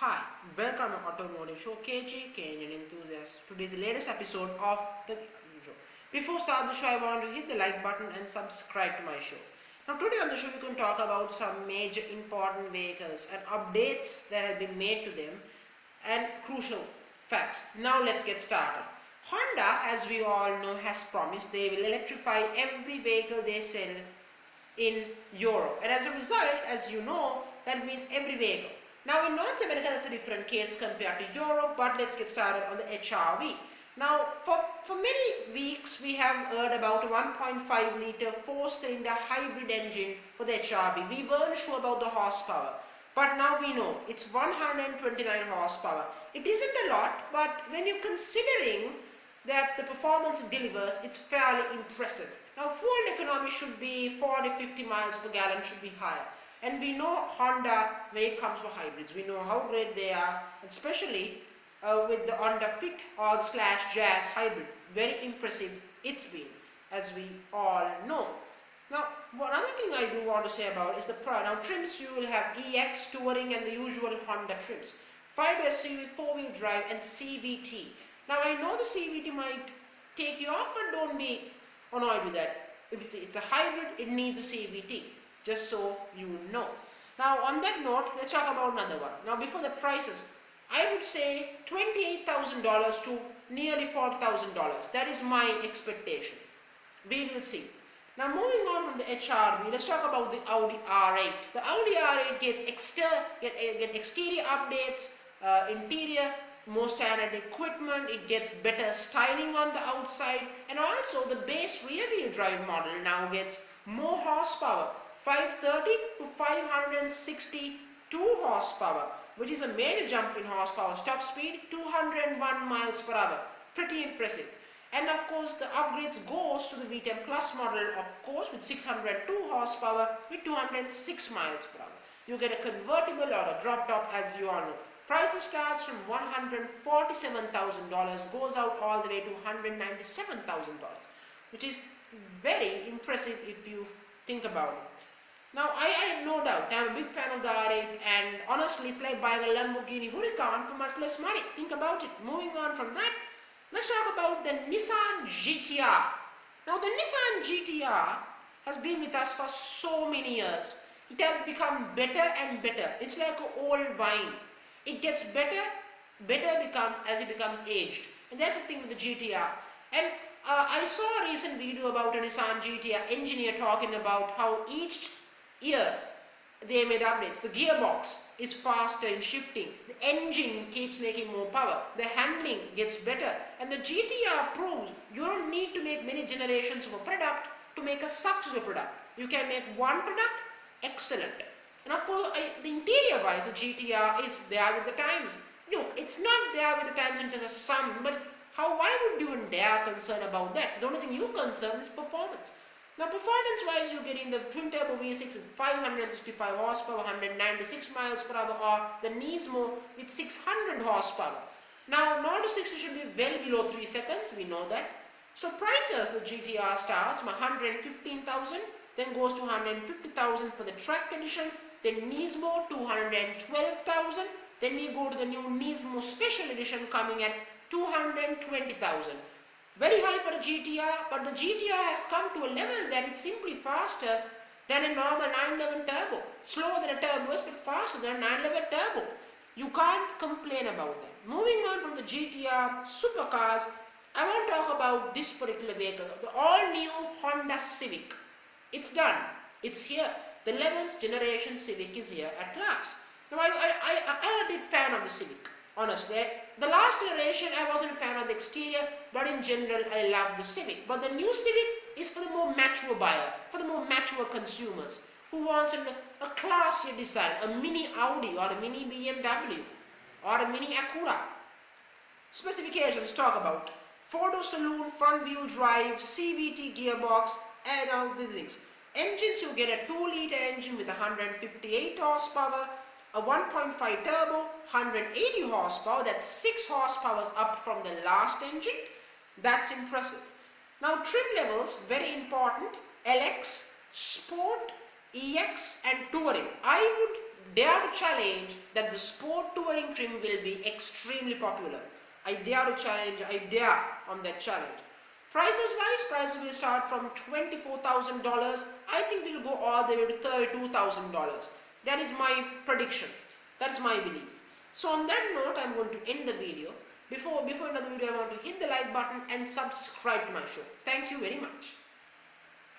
Hi, welcome to Automotive Show KG, Kenyan enthusiast. Today's the latest episode of the show. Before start the show, I want to hit the like button and subscribe to my show. Now today on the show, we can talk about some major important vehicles and updates that have been made to them and crucial facts. Now let's get started. Honda, as we all know, has promised they will electrify every vehicle they sell in Europe, and as a result, as you know, that means every vehicle. Now in North America, that's a different case compared to Europe, but let's get started on the HRV. Now for many weeks we have heard about a 1.5 liter 4-cylinder hybrid engine for the HRV. We weren't sure about the horsepower, but now we know it's 129 horsepower. It isn't a lot, but when you're considering that the performance it delivers, it's fairly impressive. Now fuel economy should be 40-50 miles per gallon, should be higher. And we know Honda when it comes to hybrids. We know how great they are, especially with the Honda Fit or / Jazz hybrid. Very impressive it's been, as we all know. Now, another thing I do want to say about is the price. Now, trims you will have EX, Touring, and the usual Honda trims. 5 SUV, 4-wheel drive, and CVT. Now, I know the CVT might take you off, but don't be annoyed with that. If it's a hybrid, it needs a CVT. Just so you know. Now on that note, let's talk about another one. Now before the prices, I would say $28,000 to nearly $40,000. That is my expectation. We will see. Now moving on from the HRV, let's talk about the Audi R8. The Audi R8 gets exterior updates, interior, more standard equipment, it gets better styling on the outside, and also the base rear wheel drive model now gets more horsepower. 530 to 562 horsepower, which is a major jump in horsepower. Top speed 201 miles per hour. Pretty impressive. And of course the upgrades goes to the V10 Plus model, of course, with 602 horsepower with 206 miles per hour. You get a convertible or a drop top, as you all know. Prices starts from $147,000, goes out all the way to $197,000, which is very impressive if you think about it. Now, I have no doubt, I'm a big fan of the R8, and honestly, it's like buying a Lamborghini Huracan for much less money. Think about it. Moving on from that, let's talk about the Nissan Gtr. Now, the Nissan Gtr has been with us for so many years. It has become better and better. It's like an old wine. It gets better becomes as it becomes aged. And that's the thing with the Gtr. And I saw a recent video about a Nissan Gtr engineer talking about how each year they made updates. The gearbox is faster in shifting, the engine keeps making more power, the handling gets better, and the GTR proves you don't need to make many generations of a product to make a successful product. You can make one product excellent. And of course, the interior wise, the GTR is there with the times. Look, it's not there with the times in terms of some, but why would you and dare concern about that? The only thing you're concerned is performance. Now performance-wise, you're getting the twin-turbo V6 with 565 horsepower, 196 miles per hour, or the Nismo with 600 horsepower. Now 0 to 60 should be well below 3 seconds, we know that. So prices, the GTR starts from 115,000, then goes to 150,000 for the track edition, then Nismo 212,000, then we go to the new Nismo Special Edition coming at 220,000. Very high for a GTR, but the GTR has come to a level that it's simply faster than a normal 911 turbo. Slower than a turbo, but faster than a 911 turbo. You can't complain about that. Moving on from the GTR supercars, I want to talk about this particular vehicle, the all-new Honda Civic. It's done. It's here. The 11th generation Civic is here at last. Now, I'm a big fan of the Civic. Honestly, the last generation I wasn't a fan of the exterior, but in general I love the Civic. But the new Civic is for the more mature buyer, for the more mature consumers who wants a classier design, a mini Audi or a mini BMW or a mini Acura. Specifications talk about 4-door saloon, front wheel drive, CVT gearbox, and all these things. Engines, you get a 2-liter engine with 158 horsepower, a 1.5 turbo, 180 horsepower, that's 6 horsepower up from the last engine. That's impressive. Now trim levels, very important, LX, Sport, EX and Touring. I would dare to challenge that the sport touring trim will be extremely popular. I dare to challenge, I dare on that challenge. Prices wise, prices will start from $24,000. I think we'll go all the way to $32,000. That is my prediction. That's my belief. So on that note, I'm going to end the video. Before another video, I want to hit the like button and subscribe to my show. Thank you very much.